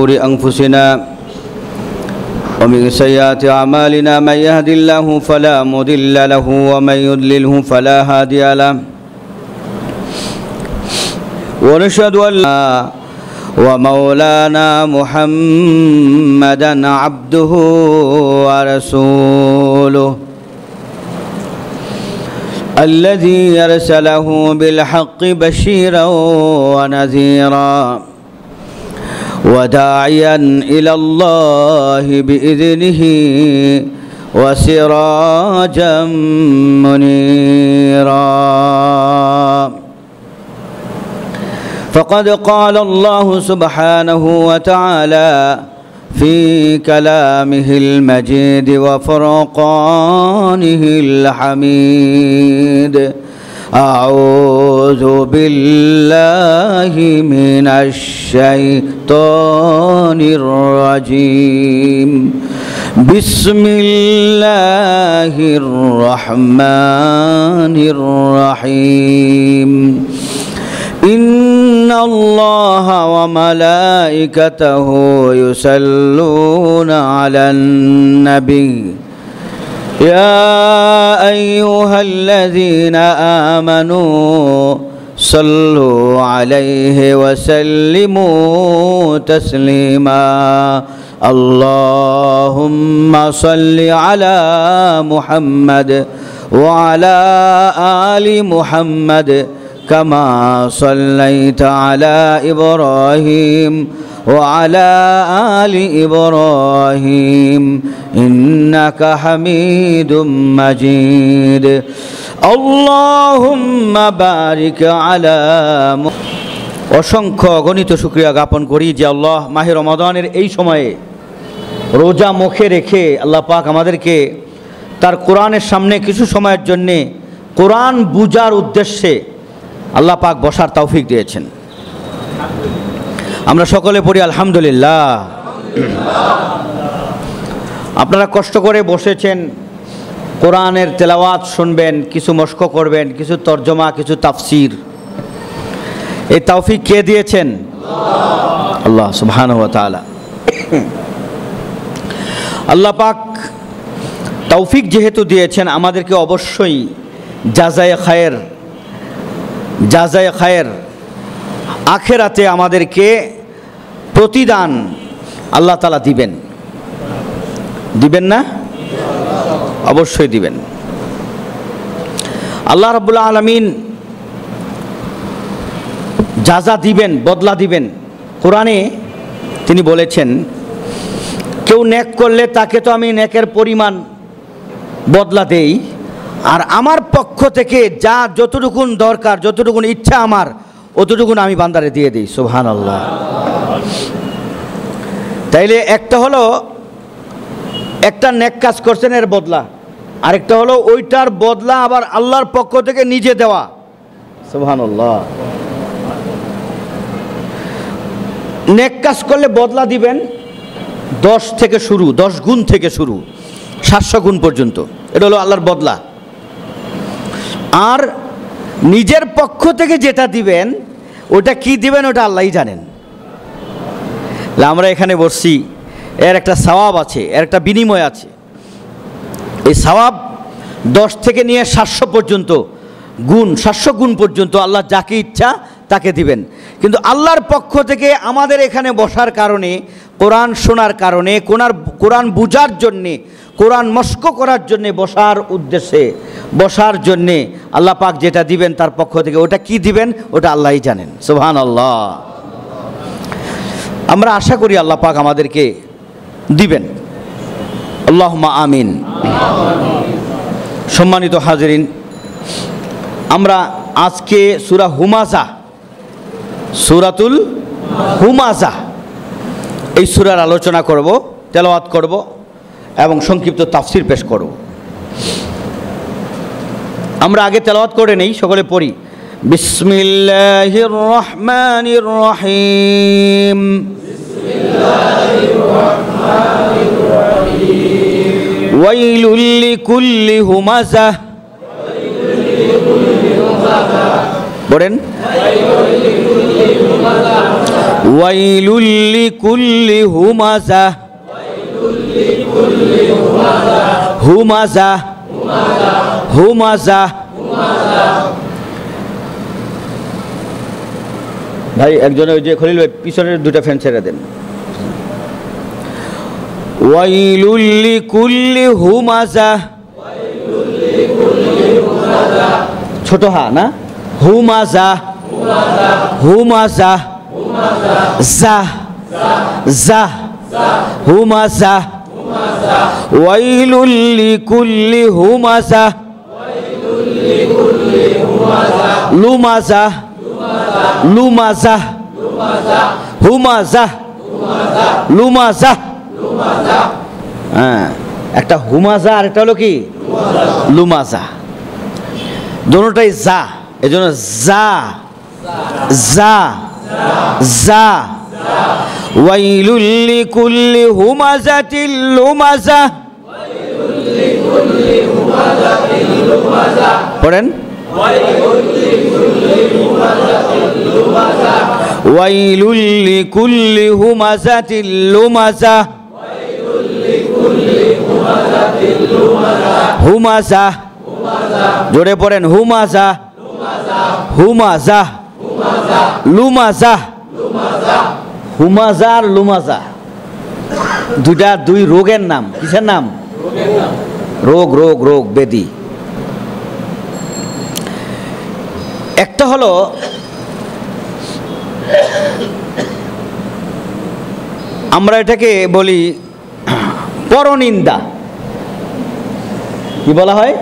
شرور أنفسنا ومن سيئات أعمالنا من يهد الله فلا مضل له ومن يضلله فلا هادي له ونشهد أن لا ومولانا محمدا عبده ورسوله الذي أرسله بالحق بشيرا ونذيرا وداعيا إلى الله بإذنه وسراجا منيرا فقد قال الله سبحانه وتعالى في كلامه المجيد وفرقانه الحميد أعوذ بالله من الشيطان الرجيم بسم الله الرحمن الرحيم إن الله وملائكته يصلون على النبي يا أيها الذين آمنوا صلوا عليه وسلموا تسليما اللهم صل على محمد وعلى آل محمد كما صليت على إبراهيم وعلى آل إبراهيم إنك حميد مجيد اللهم بارك على অসংখ্য গণিত শুকরিয়া জ্ঞাপন করি যে আল্লাহ মাহে রমাদানের এই সময়ে রোজা মুখে রেখে আল্লাহ পাক আমাদেরকে তার কোরআনের সামনে কিছু সময়ের জন্যে কোরআন বুঝার উদ্দেশ্যে আল্লাহ পাক বসার তৌফিক দিয়েছেন। আমরা সকলে পড়ি আলহামদুলিল্লাহ। আপনারা কষ্ট করে বসেছেন, কোরআনের তেলাওয়াত শুনবেন, কিছু মশক করবেন, কিছু তর্জমা, কিছু তাফসির। এই তৌফিক কে দিয়েছেন? আল্লাহ সুবহানাহু ওয়া তাআলা। আল্লাহ পাক তৌফিক যেহেতু দিয়েছেন, আমাদেরকে অবশ্যই জাযায়ে খায়ের আখিরাতে আমাদেরকে প্রতিদান আল্লাহ তাআলা দিবেন। দিবেন না? অবশ্যই দিবেন। আল্লাহ রাব্বুল আলামিন জাযা দিবেন, বদলা দিবেন। কোরআনে তিনি বলেছেন, কেউ নেক করলে তাকে তো আমি নেকের পরিমাণ বদলা দেই, আর আমার পক্ষ থেকে যা যতটুকুন দরকার, যতটুকুন ইচ্ছা আমার, অতটুকুন আমি বান্দারে দিয়ে দিই। সুবহানাল্লাহ। তাইলে একটা হলো একটা নেক কাজ করছেন এর বদলা, আরেকটা হলো ওইটার বদলা আবার আল্লাহর পক্ষ থেকে নিজে দেওয়া। সুবহানাল্লাহ। নেক কাজ করলে বদলা দিবেন 10 থেকে শুরু, 10 গুণ থেকে শুরু, 700 গুণ পর্যন্ত। এটা হলো আল্লাহর বদলা। আর নিজের পক্ষ থেকে যেটা দিবেন, ওটা কি দিবেন ওটা আল্লাহই জানেন। আমরা এখানে বসছি, এর একটা সওয়াব আছে, এর একটা বিনিময় আছে। এই সওয়াব 10 থেকে নিয়ে 700 পর্যন্ত গুণ, 700 গুণ পর্যন্ত আল্লাহ যাকে ইচ্ছা তাকে দিবেন। কিন্তু আল্লাহর পক্ষ থেকে আমাদের এখানে বসার কারণে, কোরআন শোনার কারণে, কোরআন বুঝার জন্যে, কোরআন মস্ক করার জন্যে, বসার উদ্দেশ্যে, বসার জন্যে আল্লাহ পাক যেটা দিবেন তার পক্ষ থেকে, ওটা কি দিবেন ওটা আল্লাহই জানেন। সুবহানাল্লাহ। আমরা আশা করি আল্লাহ পাক আমাদেরকে দিবেন। আল্লাহুম্মা আমিন। সম্মানিত হাজিরিন, আমরা আজকে সূরা হুমাযা, সূরাতুল হুমাযা, এই সূরার আলোচনা করব, তেলাওয়াত করব এবং সংক্ষিপ্ত তাফসির পেশ করব। আমরা আগে তেলাওয়াত করে নেই, সকলে পড়ি। বিসমিল্লাহির রহমানির রহিম। বিসমিল্লাহির রহমানির রহিম। ওয়াইলুল লিকুল্লি হুমাযা। বলেন, ওয়াইলুল লিকুল্লি হুমাজা, হুমাজা, হুমাজা। ভাই একজনে ওই যে খলিল ভাই পিছনের দুটা ফ্যান ছেড়ে দেন। ওয়াইলুল লিকুল্লি হুমাজা, ছোট হা না, হুমাজা, হুমাজা, জা, জা, হুমাজা, ওয়াইলুল লিকুল্লি হুমাজা, লুমাজা, লুমাজা, হুমাজা, লুমাজা। হ্যাঁ, একটা হুমাজা আর একটা হলো কি লুমাজা, দোনোটাই যা, এই জন্য যা, যা, যা। ওয়াইলুল লিকুল্লি হুমাজাতিল লুমাজা, পড়েন, ওয়াইলুল লিকুল্লি হুমাজাতিল লুমাজা, হুমাজা, জোরে পড়েন, হুমাজা, হুমাজা, লুমাজা। হুমাজা আর লুমাজা দুটা দুই রোগের নাম। কিসের নাম? রোগ, রোগ, রোগ, ব্যাধি। একটা হলো আমরা এটাকে বলি পরনিন্দা। কি বলা হয়?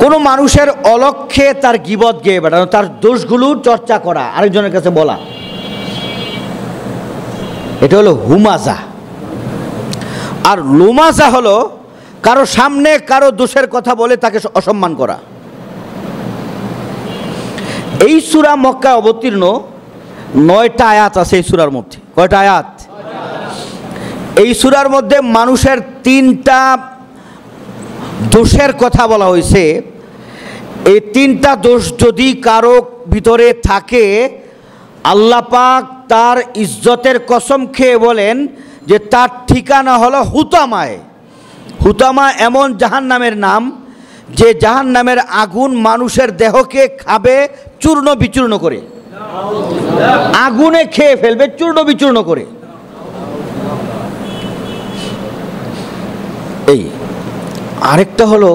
কোনো মানুষের অলক্ষ্যে তার গীবত গেয়ে বেড়ানো, তার দোষগুলো চর্চা করা, আরেকজনের কাছে বলা, এটা হলো হুমাজা। আর লুমাজা হলো কারো সামনে কারো দোষের কথা বলে তাকে অসম্মান করা। এই সূরা মক্কায় অবতীর্ণ 9টা আয়াত আছে এই সূরার মধ্যে। কয়টা আয়াত? এই সূরার মধ্যে মানুষের 3টা দোষের কথা বলা হয়েছে। এই 3টা দোষ যদি কারো ভিতরে থাকে, আল্লাহ পাক তার ইজ্জতের কসম খেয়ে বলেন যে তার ঠিকানা হলো হুতামায়। হুতামা এমন জাহান্নামের নাম যে জাহান্নামের আগুন মানুষের দেহকে খাবে চূর্ণ বিচূর্ণ করে, আগুনে খেয়ে ফেলবে চূর্ণ বিচূর্ণ করে। এই আরেকটা হলো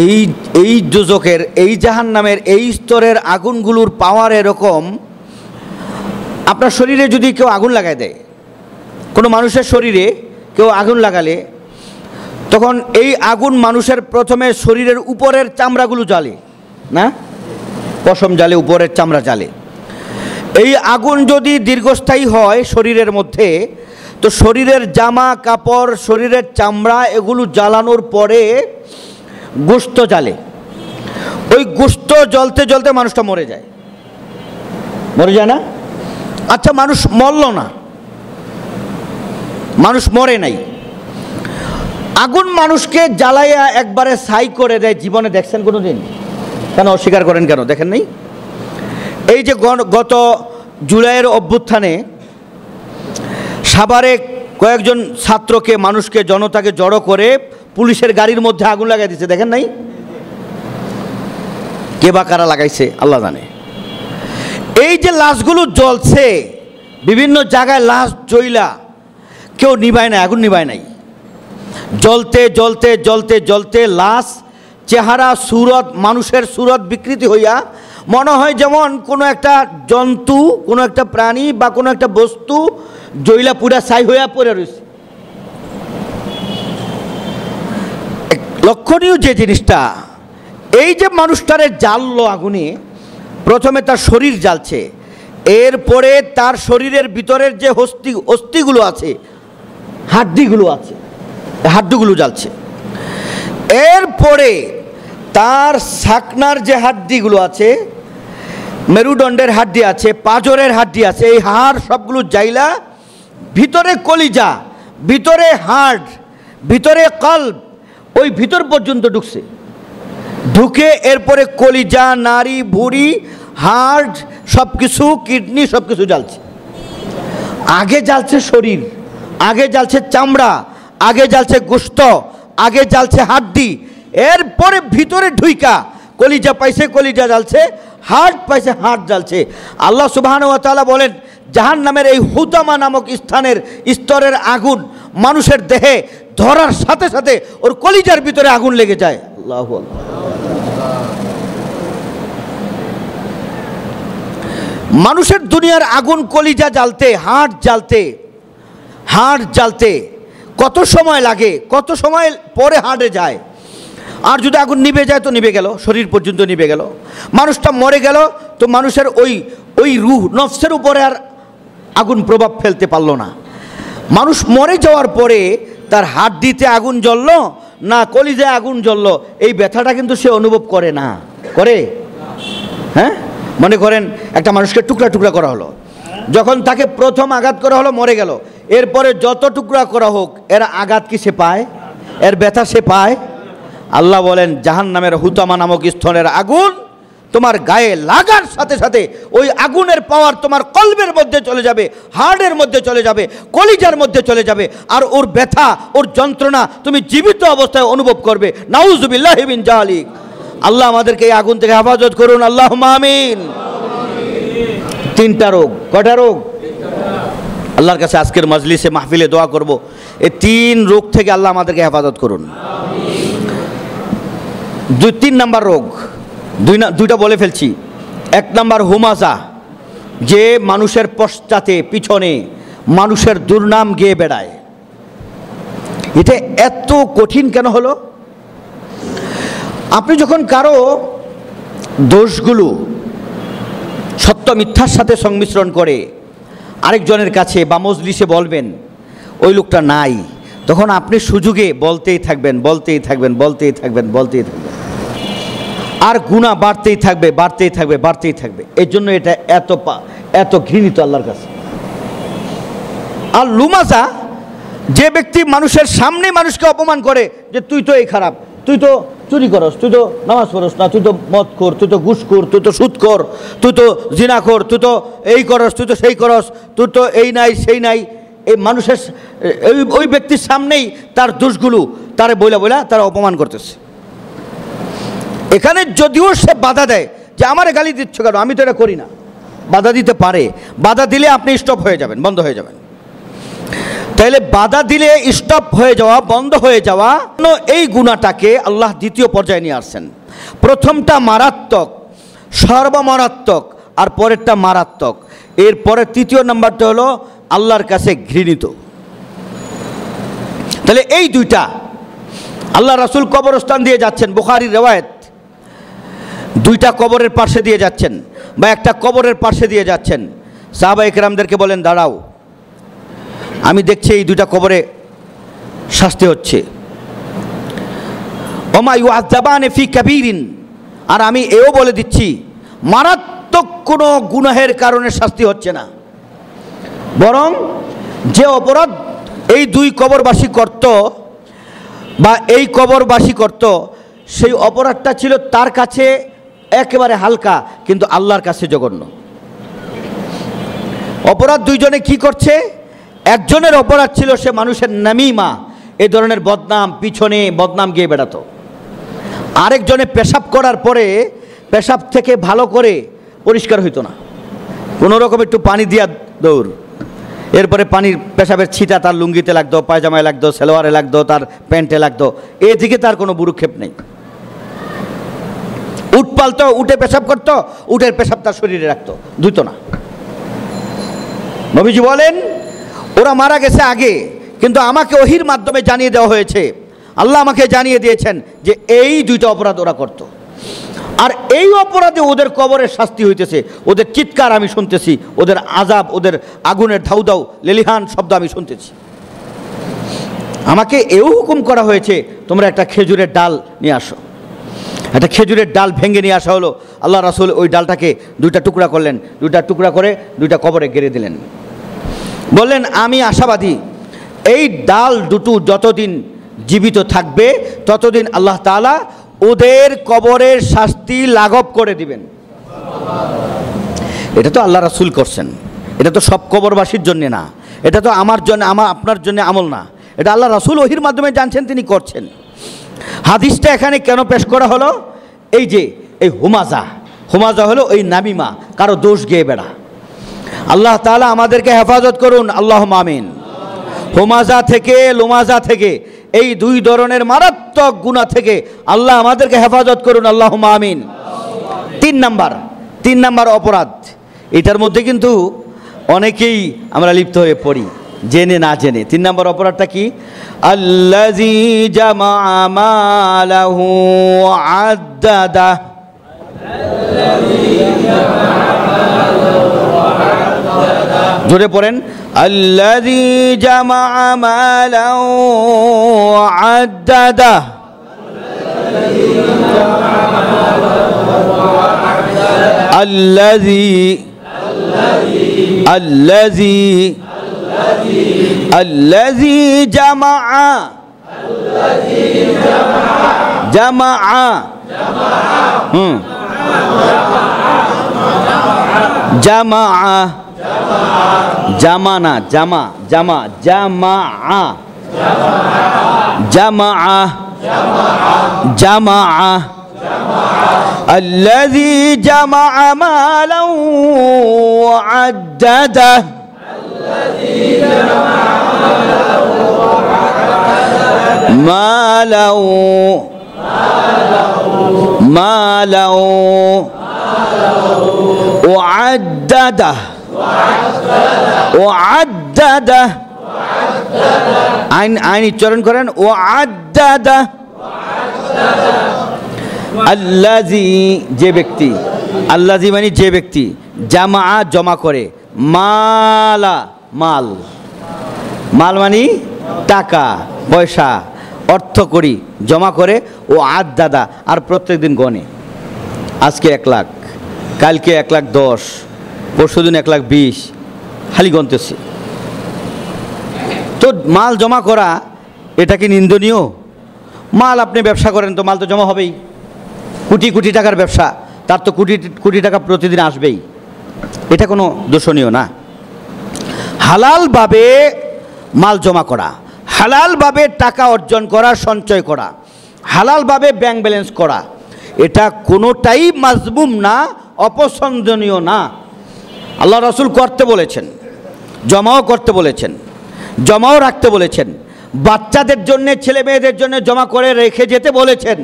এই এই দোজখের, এই জাহান্নামের এই স্তরের আগুনগুলোর পাওয়ার এরকম, আপনার শরীরে যদি কেউ আগুন লাগায় দেয়, কোনো মানুষের শরীরে কেউ আগুন লাগালে তখন এই আগুন মানুষের প্রথমে শরীরের উপরের চামড়াগুলো জ্বালে না, পশম জ্বালে, উপরের চামড়া জ্বালে। এই আগুন যদি দীর্ঘস্থায়ী হয় শরীরের মধ্যে, তো শরীরের জামা কাপড়, শরীরের চামড়া এগুলো জ্বালানোর পরে গোশত জ্বালে। ওই গোশত জ্বলতে জ্বলতে মানুষটা মরে যায়। মরে যায় না? আচ্ছা, মানুষ মরল না, মানুষ মরে নাই, আগুন মানুষকে জ্বালাইয়া একবারে ছাই করে দেয়। জীবনে দেখছেন কোনো দিন? কেন অস্বীকার করেন কেন? দেখেন নাই? এই যে গত জুলাইয়ের অভ্যুত্থানে সাভারে কয়েকজন ছাত্রকে, মানুষকে, জনতাকে জড়ো করে পুলিশের গাড়ির মধ্যে আগুন লাগাই দিচ্ছে, দেখেন নাই? কে বা কারা লাগাইছে আল্লাহ জানে। এই যে লাশগুলো জ্বলছে, বিভিন্ন জায়গায় লাশ জ্বইলা, কেউ নিভায় নাই, আগুন নিভায় নাই। জ্বলতে জ্বলতে জ্বলতে জ্বলতে লাশ, চেহারা, সুরত, মানুষের সুরত বিকৃতি হইয়া মনে হয় যেমন কোনো একটা জন্তু, কোনো একটা প্রাণী বা কোনো একটা বস্তু জ্বইলা পুরা ছাই হইয়া পড়ে রয়েছে। লক্ষণীয় যে জিনিসটা, এই যে মানুষটারে জ্বাললো আগুনে, প্রথমে তার শরীর জ্বালছে, এরপরে তার শরীরের ভিতরের যে অস্থিগুলো আছে, হাড্ডিগুলো আছে, হাড্ডিগুলো জ্বালছে। এরপরে তার ছাকনার যে হাড্ডিগুলো আছে, মেরুদণ্ডের হাড্ডি আছে, পাঁজরের হাড্ডি আছে, এই হাড় সবগুলো জ্বাইলা ভিতরে কলিজা, ভিতরে হাড়, ভিতরে কল্ব, ওই ভিতর পর্যন্ত ঢুকছে। ঢুকে এরপরে কলিজা, নাড়ি, ভুঁড়ি, হার্ট, সব কিছু, কিডনি সব কিছু জ্বালছে। আগে জ্বালছে শরীর, আগে জ্বালছে চামড়া, আগে জ্বালছে গোশত, আগে জ্বালছে হাড্ডি, এরপরে ভিতরে ঢুইকা কলিজা পাইছে, কলিজা জ্বালছে, হার্ট পাইছে, হার্ট জ্বালছে। আল্লাহ সুবহানাহু ওয়া তাআলা বলেন জাহান্নামের এই হুতামা নামক স্তরের আগুন মানুষের দেহে ধরার সাথে সাথে ওর কলিজার ভিতরে আগুন লেগে যায়। আল্লাহু আকবার। মানুষের দুনিয়ার আগুন কলিজা জ্বালতে, হার্ট জ্বালতে কত সময় লাগে, কত সময় পরে হার্টে যায়। আর যদি আগুন নিভে যায় তো নিভে গেল, শরীর পর্যন্ত নিভে গেল। মানুষটা মরে গেল তো মানুষের ওই রূহ, নফসের উপরে আর আগুন প্রভাব ফেলতে পারলো না। মানুষ মরে যাওয়ার পরে তার হাড্ডিতে আগুন জ্বললো না কলিজায় আগুন জ্বললো, এই ব্যথাটা কিন্তু সে অনুভব করে না। করে? হ্যাঁ, মনে করেন একটা মানুষকে টুকরা টুকরা করা হলো, যখন তাকে প্রথম আঘাত করা হলো মরে গেল, এরপরে যত টুকরা করা হোক এর আঘাত কি সে পায়? এর ব্যথা সে পায়? আল্লাহ বলেন জাহান্নামের হুতামা নামক স্তরের আগুন তোমার গায়ে লাগার সাথে সাথে ওই আগুনের পাওয়ার তোমার কলবের মধ্যে চলে যাবে, হার্টের মধ্যে চলে যাবে, কলিজার মধ্যে চলে যাবে, আর ওর ব্যথা, ওর যন্ত্রণা তুমি জীবিত অবস্থায় অনুভব করবে। নাউযুবিল্লাহি মিন যালিক। আল্লাহ আমাদেরকে এই আগুন থেকে হেফাজত করুন, আল্লাহুম্মা আমিন। তিনটা রোগ। কয়টা রোগ? আল্লাহর কাছে আজকের মজলিসে মাহফিলে দোয়া করব এই তিন রোগ থেকে আল্লাহ আমাদেরকে হেফাজত করুন। তিন নাম্বার রোগ, দুইটা বলে ফেলছি। এক নাম্বার হুমাজা, যে মানুষের পশ্চাতে পিছনে মানুষের দুর্নাম গেয়ে বেড়ায়। এটা এত কঠিন কেন হলো? আপনি যখন কারো দোষগুলো সত্য মিথ্যার সাথে সংমিশ্রণ করে আরেকজনের কাছে বা মজলিসে বলবেন, ওই লোকটা নাই, তখন আপনি সুযোগে বলতেই থাকবেন, আর গুনাহ বাড়তেই থাকবে। এর জন্য এটা এত ঘৃণিত আল্লাহর কাছে। আর লুমাজা, যে ব্যক্তি মানুষের সামনে মানুষকে অপমান করে যে তুই তো এই খারাপ, তুই তো চুরি করস, তুই তো নামাজ পড়স না, তুই তো মদ খোর, তুই তো ঘুষ খোর, তুই তো সুদ খোর, তুই তো জিনা খোর, তুই তো এই করস, তুই তো সেই করস, তুই তো এই নাই সেই নাই। এই মানুষের ওই ব্যক্তির সামনেই তার দোষগুলো তারে বইলা তারা অপমান করতেছে। এখানে যদিও সে বাধা দেয় যে আমারে গালি দিচ্ছ কেন, আমি তো এটা করি না, বাধা দিতে পারে। বাধা দিলে আপনি স্টপ হয়ে যাবেন, বন্ধ হয়ে যাবেন। তাইলে বাধা দিলে স্টপ হয়ে যাওয়া, বন্ধ হয়ে যাওয়া, এই গুনাহটাকে আল্লাহ দ্বিতীয় পর্যায়ে নিয়ে আসছেন। প্রথমটা মারাত্মক, সর্বমারাত্মক, আর পরেরটা মারাত্মক। এরপরে তৃতীয় নাম্বারটা হলো আল্লাহর কাছে ঘৃণিত। তাহলে এই দুইটা আল্লাহ রাসূল কবরস্থান দিয়ে যাচ্ছেন, বুখারীর রিওয়ায়াত, দুইটা কবরের পাশে দিয়ে যাচ্ছেন বা একটা কবরের পাশে দিয়ে যাচ্ছেন। সাহাবায়ে কেরামদেরকে বলেন দাঁড়াও, আমি দেখছি এই দুইটা কবরে শাস্তি হচ্ছে। ওমা ইউআযাবানি ফি কাবীরিন, আর আমি এও বলে দিচ্ছি মারাত্মক কোনো গুনাহের কারণে শাস্তি হচ্ছে না, বরং যে অপরাধ এই দুই কবরবাসী করত বা এই কবরবাসী করত, সেই অপরাধটা ছিল তার কাছে একেবারে হালকা, কিন্তু আল্লাহর কাছে জঘন্য। অপরাধ দুইজনে কি করছে? একজনের অপরাধ ছিল সে মানুষের নামিমা, এই ধরনের বদনাম, পিছনে বদনাম গিয়ে বেড়াতো। আরেকজনে পেশাব করার পরে পেশাব থেকে ভালো করে পরিষ্কার হইতো না, কোনো রকম একটু পানি দিয়া দৌড়, এরপরে পানির পেশাবের ছিটা তার লুঙ্গিতে লাগতো, পায়জামায় লাগতো, সালোয়ারে লাগতো, তার প্যান্টে লাগতো, এদিকে তার কোনো বুরুক্ষেপ নেই। উট পালতো, উঠে পেশাব করতো, উটের পেশাব তার শরীরে রাখতো, ধুতো না। নবীজি বলেন ওরা মারা গেছে আগে, কিন্তু আমাকে ওহির মাধ্যমে জানিয়ে দেওয়া হয়েছে, আল্লাহ আমাকে জানিয়ে দিয়েছেন যে এই দুইটা অপরাধ ওরা করত, আর এই অপরাধে ওদের কবরের শাস্তি হইতেছে, ওদের চিৎকার আমি শুনতেছি, ওদের আযাব, ওদের আগুনের ধাউ ধাউ লেলিহান শব্দ আমি শুনতেছি। আমাকে এও হুকুম করা হয়েছে তোমরা একটা খেজুরের ডাল নিয়ে আসো। একটা খেজুরের ডাল ভেঙে নিয়ে আসা হলো। আল্লাহ রাসূল ওই ডালটাকে দুইটা টুকরা করলেন, দুইটা টুকরা করে দুইটা কবরে গেড়ে দিলেন। বললেন আমি আশাবাদী এই ডাল দুটো যতদিন জীবিত থাকবে ততদিন আল্লাহ তাআলা ওদের কবরের শাস্তি লাঘব করে দিবেন। এটা তো আল্লাহ রাসূল করছেন, এটা তো সব কবরবাসীর জন্য না, এটা তো আমার জন্য, আপনার জন্য আমল না, এটা আল্লাহ রাসূল ওহির মাধ্যমে জানছেন, তিনি করছেন। হাদিসটা এখানে কেন পেশ করা হলো? এই যে এই হুমাজা হলো ওই নামিমা, কারো দোষ গেয়ে বেড়া। আল্লাহ তাআলা আমাদেরকে হেফাজত করুন, আল্লাহুম্মা আমিন। হুমাজা থেকে, লুমাজা থেকে, এই দুই ধরনের মারাত্মক গুনাহ থেকে আল্লাহ আমাদেরকে হেফাজত করুন, আল্লাহুম্মা আমিন। 3 নাম্বার অপরাধ, এটার মধ্যে কিন্তু অনেকেই আমরা লিপ্ত হয়ে পড়ি জেনে না জেনে। 3 নাম্বার অপরাধটা কি? আল্লাযী জামাআ মালাহু আদ্দাদা। জোরে পড়েন, আল্লাযী জামাআ মালাহু আদ্দাদা। الذي جمع الذي جمع مالا وعدده. مالا وعدده. আইন উচ্চারণ করেন, ওয়াদ্দাদা। আল্লাযী যে ব্যক্তি, আল্লাযী মানে যে ব্যক্তি, জামা জমা করে, মাল মানে টাকা পয়সা অর্থ করি জমা করে, ও আদ্দাদা আর প্রত্যেক দিন গনে। আজকে 1 লাখ, কালকে 1,10,000, পরশুদিন 1,20,000, খালি গনতেছে। তো মাল জমা করা এটা কি নিন্দনীয়? মাল আপনি ব্যবসা করেন তো মাল তো জমা হবেই, কোটি কোটি টাকার ব্যবসা, তার তো কোটি কোটি টাকা প্রতিদিন আসবেই, এটা কোনো দোষণীয় না। হালালভাবে মাল জমা করা, হালালভাবে টাকা অর্জন করা, সঞ্চয় করা, হালালভাবে ব্যাংক ব্যালেন্স করা, এটা কোনোটাই মাজমুম না, অপছন্দনীয় না। আল্লাহ রাসূল করতে বলেছেন, জমাও করতে বলেছেন, জমাও রাখতে বলেছেন, বাচ্চাদের জন্য, ছেলে মেয়েদের জন্য জমা করে রেখে যেতে বলেছেন।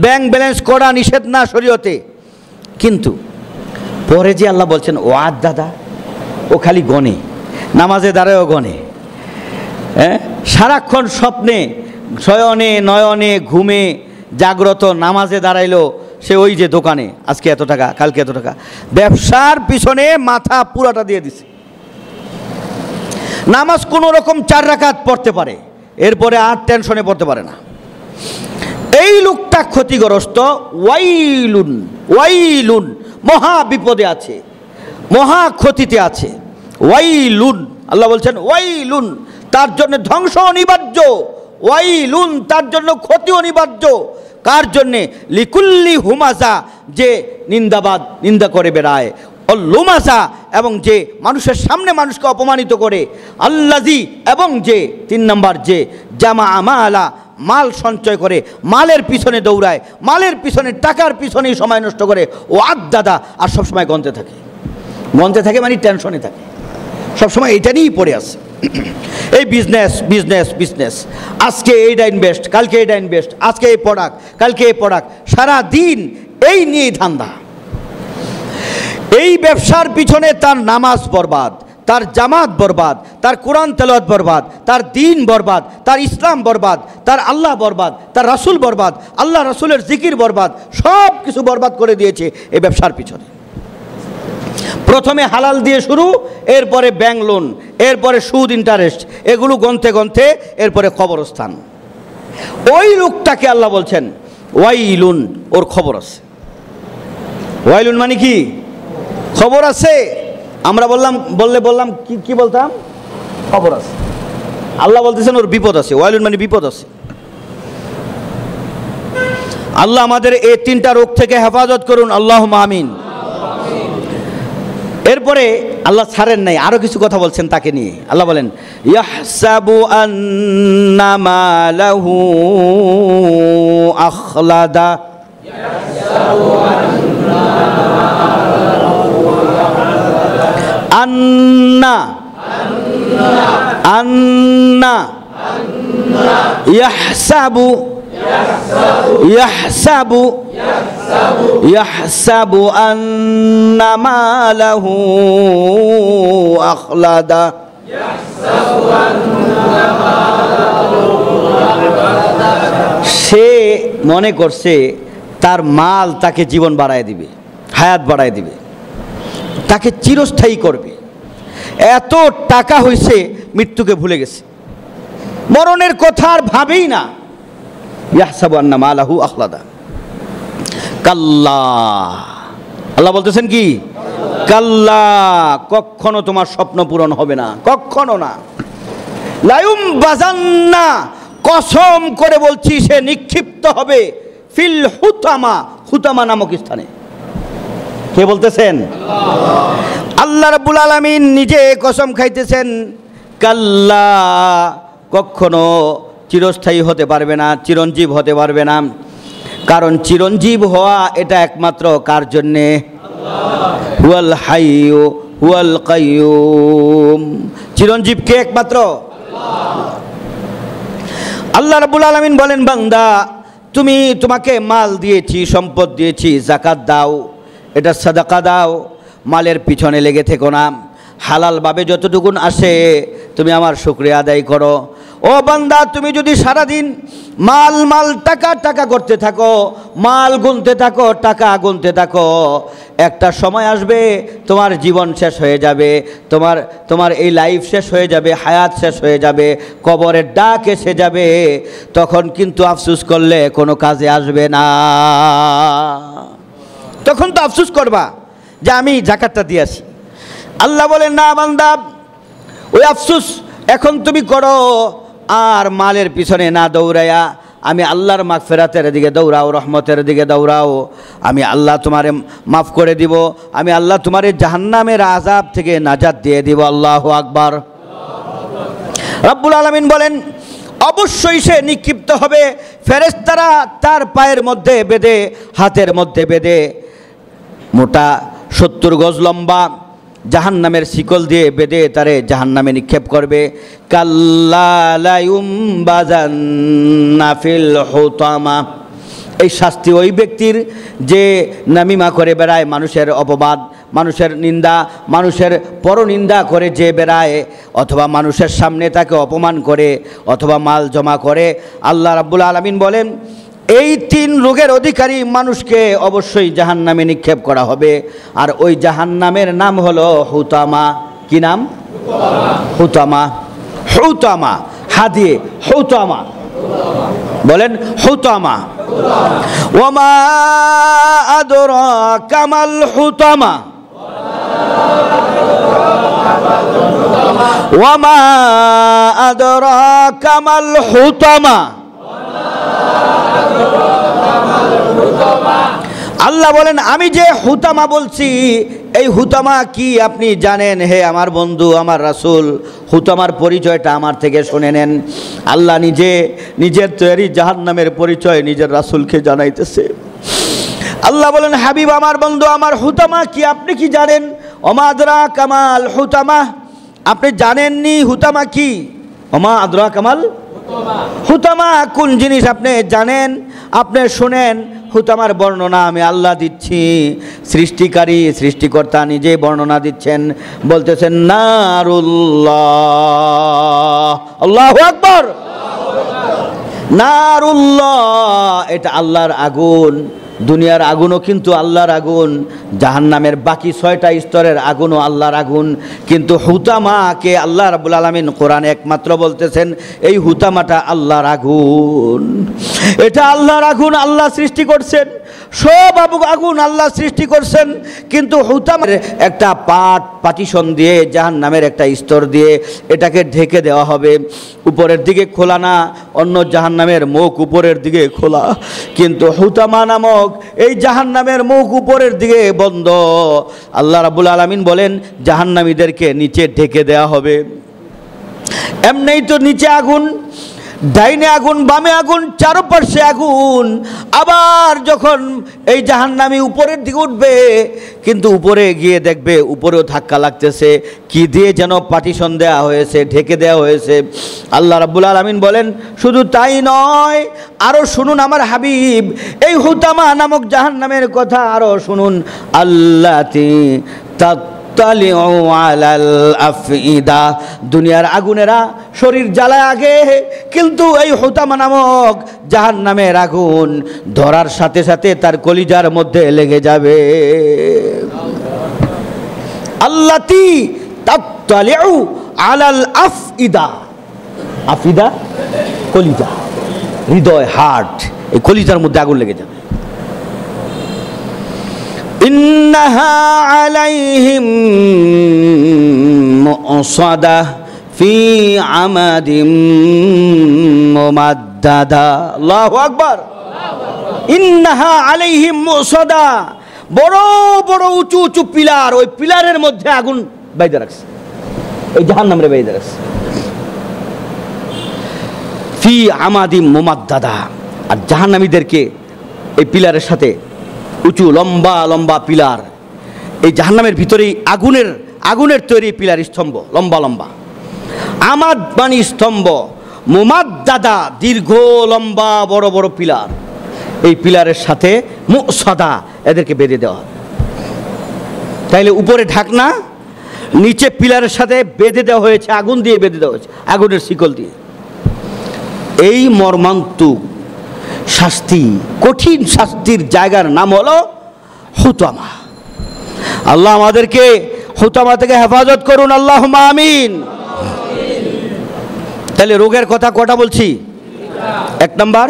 ব্যাংক ব্যালেন্স করা নিষেধ না শরীয়তে, কিন্তু পরে যে আল্লাহ বলছেন ওয়াদ্দাদা, ও খালি গনে, নামাজে দাঁড়ায়ও গনে, হ্যাঁ, সারাক্ষণ স্বপ্নে, শয়নে নয়নে ঘুমে জাগ্রত, নামাজে দাঁড়াইলো সে ওই যে দোকানে আজকে এত টাকা, কালকে এত টাকা, ব্যবসার পিছনে মাথা পুরাটা দিয়ে দিছে। নামাজ কোনো রকম 4 রাকাত পড়তে পারে, এরপরে আর টেনশনে পড়তে পারে না। এই লোকটা ক্ষতিগ্রস্ত, ওয়াইলুন, মহা বিপদে আছে, মহা ক্ষতিতে আছে। ওয়াইলুন, আল্লাহ বলছেন ওয়াইলুন, তার জন্য ধ্বংস অনিবার্য, ওয়াইলুন, তার জন্য ক্ষতি অনিবার্য। কার জন্যে? লিকুল্লি হুমাজা, যে নিন্দাবাদ, নিন্দা করে বেড়ায়, লুমাজা, এবং যে মানুষের সামনে মানুষকে অপমানিত করে, আল্লাযী, এবং যে 3 নাম্বার যে জামা আমালা, মাল সঞ্চয় করে, মালের পিছনে দৌড়ায়, মালের পিছনে, টাকার পিছনেই সময় নষ্ট করে, ও আদ্দাদা, আর সবসময় গনতে থাকে মানে টেনশনে থাকে, সবসময় এইটা নিয়েই পড়ে আছে। এই বিজনেস, আজকে এইটা ইনভেস্ট, কালকে এইটা ইনভেস্ট, আজকে এই প্রোডাক্ট, কালকে এই প্রোডাক্ট, সারা দিন এই নিয়েই ধান্দা। এই ব্যবসার পিছনে তার নামাজ বরবাদ, তার জামাত বরবাদ, তার কোরআন তেলাওয়াত বরবাদ, তার দ্বীন বরবাদ, তার ইসলাম বরবাদ, তার আল্লাহ বরবাদ, তার রাসূল বরবাদ, আল্লাহ রাসূলের জিকির বরবাদ, সব কিছু বরবাদ করে দিয়েছে এই ব্যবসার পিছনে। প্রথমে হালাল দিয়ে শুরু, এরপরে ব্যাংক লোন, এরপরে সুদ, ইন্টারেস্ট, এগুলো গনতে গনতে এরপরে কবরস্থান। ওই লোকটাকে আল্লাহ বলছেন ওয়াইলুন, ওর খবর আছে। ওয়াইলুন মানে কি? খবর আছে। আমরা বললাম কি বলতাম? খবর আছে। আল্লাহ বলতেছেন ওর বিপদ আছে। ওয়াইলুন মানে বিপদ আছে। আল্লাহ আমাদের এই তিনটা রোগ থেকে হেফাজত করুন, আল্লাহুম্মা আমিন। এরপরে আল্লাহ ছাড়েন নাই, আরো কিছু কথা বলছেন তাকে নিয়ে। আল্লাহ বলেন ইয়াহসাবু আন্না মালাহু আখলাদা, আন্না আন্না ইয়াহসাবু ইয়াহসাবু ইয়াহসাবু আন্না মালাহু আখলাদা, সে মনে করছে তার মাল তাকে জীবন বাড়ায় দিবে, হায়াত বাড়ায় দিবে, তাকে চিরস্থায়ী করবে। এত টাকা হইছে মৃত্যুকে ভুলে গেছে, মরণের কথা আর ভাবেই না। ইয়াহসাবু আন্না মালাহু আখলাদা, কাল্লা, আল্লাহ বলতেছেন কি কাল্লা, কখনো তোমার স্বপ্ন পূরণ হবে না, কখনো না। লায়ুম বাজান্না, কসম করে বলছি সে নিক্ষিপ্ত হবে ফিল হুতামা, হুতামা নামক স্থানে। কে বলতেছেন? আল্লাহ রাব্বুল আলামিন নিজে কসম খাইতেছেন, কাল্লা, কখনো চিরস্থায়ী হতে পারবে না, চিরঞ্জীব হতে পারবে না। কারণ চিরঞ্জীব হওয়া এটা একমাত্র কার জন্যে? হুয়াল হাইয়্যু হুয়াল কাইয়্যুম, চিরঞ্জীব কে? একমাত্র আল্লাহ রাব্বুল আলামিন বলেন, বান্দা তোমাকে মাল দিয়েছি, সম্পদ দিয়েছি, যাকাত দাও, এটা সাদাকা দাও, মালের পিছনে লেগে থেকো না, হালালভাবে যতটুকুন আসে তুমি আমার শুকরিয়া আদায় করো। ও বান্দা, তুমি যদি সারাদিন মাল মাল টাকা টাকা করতে থাকো, মাল গুনতে থাকো, টাকা গুনতে থাকো, একটা সময় আসবে তোমার জীবন শেষ হয়ে যাবে, তোমার এই লাইফ শেষ হয়ে যাবে, হায়াত শেষ হয়ে যাবে, কবরের ডাক এসে যাবে, তখন কিন্তু আফসোস করলে কোনো কাজে আসবে না। তখন তো আফসোস করবা যে আমি যাকাতটা দিয়ে আসি। আল্লাহ বলেন, না বান্দা, ওই আফসোস এখন তুমি করো, আর মালের পিছনে না দৌড়াইয়া আমি আল্লাহর মাগফিরাতের দিকে দৌড়াও, রহমতের দিকে দৌড়াও। আমি আল্লাহ তোমারে মাফ করে দিব, আমি আল্লাহ তোমারে জাহান্নামের আযাব থেকে নাজাত দিয়ে দিব। আল্লাহু আকবার। রব্বুল আলামিন বলেন, অবশ্যই সে নিক্ষিপ্ত হবে, ফেরেশতারা তার পায়ের মধ্যে বেঁধে, হাতের মধ্যে বেঁধে, মোটা 70 গজ লম্বা জাহান্নামের শিকল দিয়ে বেঁধে তারে জাহান্নামে নিক্ষেপ করবে। কাল্লা লা ইউমবাযান্না ফিল হুতামা, এই শাস্তি ওই ব্যক্তির যে নামিমা করে বেড়ায়, মানুষের অপবাদ, মানুষের নিন্দা, মানুষের পরনিন্দা করে যে বেড়ায়, অথবা মানুষের সামনে তাকে অপমান করে, অথবা মাল জমা করে। আল্লাহ রাব্বুল আলামিন বলেন, এই 3 রোগের অধিকারী মানুষকে অবশ্যই জাহান্নামে নিক্ষেপ করা হবে। আর ওই জাহান্নামের নাম হলো হুতামা। কি নাম? হুতামা। হুতামা, হাদিয়ে হুতামা, বলেন হুতামা। ওমা আদরাকা মাল হুতামা, ওমা আদরাকা মাল হুতামা। আল্লাহ বলেন, আমি যে হুতামা বলছি, এই হুতামা কি আপনি জানেন? হে আমার বন্ধু, আমার রাসূল, হুতামার পরিচয়টা আমার থেকে শুনে নেন। আল্লাহ নিজের তৈরি জাহান্নামের পরিচয় নিজের রাসূলকে জানাইতেছে। আল্লাহ বলেন, হাবিব, আমার বন্ধু, আমার হুতামা কি আপনি কি জানেন? ওমা আদরাকা মাল হুতামা, আপনি জানেননি হুতামা কি? ওমা আদরাকা মাল হুতামা কোন জিনিস আপনি জানেন? আপনি শুনেন, হুতামার বর্ণনা আমি আল্লাহ দিচ্ছি, সৃষ্টিকারী সৃষ্টিকর্তা নিজে বর্ণনা দিচ্ছেন, বলতেছেন নারুল্লাহ। আল্লাহু আকবার। নারুল্লাহ, এটা আল্লাহর আগুন। দুনিয়ার আগুনও কিন্তু আল্লাহর আগুন, জাহান্নামের বাকি 6টা স্তরের আগুনও আল্লাহর আগুন। কিন্তু হুতামাকে আল্লাহ রাব্বুল আলামিন কোরআনে একমাত্র বলতেছেন, এই হুতামাটা আল্লাহর আগুন, এটা আল্লাহর আগুন, আল্লাহ সৃষ্টি করছেন। সব আগুন আল্লাহ সৃষ্টি করছেন, কিন্তু হুতামার একটা পার্টিশন দিয়ে, জাহান্নামের একটা স্তর দিয়ে এটাকে ঢেকে দেওয়া হবে। উপরের দিকে খোলা না, অন্য জাহান্নামের মুখ উপরের দিকে খোলা, কিন্তু হুতামা নামক এই জাহান্নামের মুখ উপরের দিকে বন্ধ। আল্লাহ রাব্বুল আলামিন বলেন জাহান্নামীদেরকে নিচে ঢেকে দেওয়া হবে। এমনিই তো নিচে আগুন, ডাইনে আগুন, বামে আগুন, চারপাশে আগুন। আবার যখন এই জাহান্নামী উপরের দিকে উঠবে, কিন্তু উপরে গিয়ে দেখবে উপরেও ধাক্কা লাগতেছে, কি দিয়ে যেন পার্টিশন দেওয়া হয়েছে, ঢেকে দেওয়া হয়েছে। আল্লাহ রাব্বুল আলামিন বলেন শুধু তাই নয়, আরও শুনুন আমার হাবিব এই হুতামা নামক জাহান্নামের কথা, আরও শুনুন। আল্লাতি আলাল আফইদা, দুনিয়ার আগুনেরা শরীর জ্বালায় আগে, কিন্তু এই হুতামা নামক জাহান্নামের আগুন ধরার সাথে সাথে তার কলিজার মধ্যে লেগে যাবে। আল্লাতি তাত্তালিউ আলাল আফইদা, আফিদা কলিজা, হৃদয়, হার্ট, এই কলিজার মধ্যে আগুন লেগে যাবে। ইন্নাহা আলাইহিম মুসাদা ফি আমাদিম মুমাদ্দাদা। আল্লাহু আকবার। ইন্নাহা আলাইহিম মুসাদা, বড় বড় উঁচু উঁচু পিলার, ওই পিলারের মধ্যে আগুন বাইদা রাখছে, এই জাহান্নামে বাইদা রাখছে। ফি আমাদিম মুমাদ্দাদা, আর জাহান্নামীদেরকে এই পিলারের সাথে, উঁচু লম্বা লম্বা পিলার, এই জাহান্নামের ভিতরেই আগুনের তৈরি পিলার, স্তম্ভ লম্বা লম্বা, আমাদ মানে স্তম্ভ, মুমাদ্দাদা দীর্ঘ লম্বা বড় বড় পিলার, এই পিলারের সাথে মুসাদা এদেরকে বেঁধে দেওয়া। তাইলে উপরে ঢাকনা, নিচে পিলারের সাথে বেঁধে দেওয়া হয়েছে, আগুন দিয়ে বেঁধে দেওয়া হয়েছে, আগুনের শিকল দিয়ে। এই মর্মান্তিক শাস্তি, কঠিন শাস্তির জায়গার নাম হলো হুতামা। আল্লাহ আমাদেরকে হুতামা থেকে হেফাজত করুন, আল্লাহুম্মা আমিন। তাহলে রোগের কথা কটা বলছি? এক নাম্বার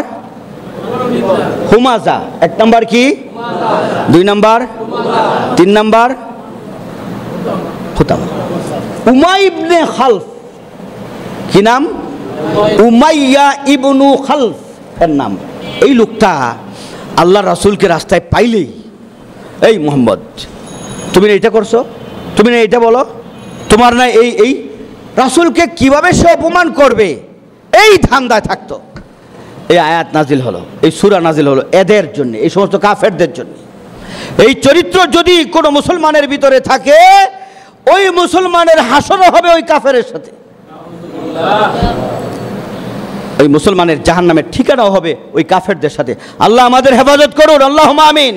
হুমাজা, এক নাম্বার কি, দুই নাম্বার, তিন নাম্বার হুতামা। উমাই ইবনে খালফ, কি নাম? উমাইয়া ইবনু খালফ এর নাম। এই লোকটা আল্লাহ রাসূলকে রাস্তায় পাইলেই, এই মোহাম্মদ তুমি না এটা করছো, তুমি না এটা বলো, তোমার না এই রাসূলকে কিভাবে সে অপমান করবে, এই ধান্দায় থাকতো। এই আয়াত নাজিল হলো, এই সূরা নাজিল হলো এদের জন্য, এই সমস্ত কাফেরদের জন্য। এই চরিত্র যদি কোনো মুসলমানের ভিতরে থাকে, ওই মুসলমানের হাসরও হবে ওই কাফেরের সাথে, ওই মুসলমানের জাহান্নামের ঠিকানাও হবে ওই কাফেরদের সাথে। আল্লাহ আমাদের হেফাজত করুন, আল্লাহুম্মা আমিন।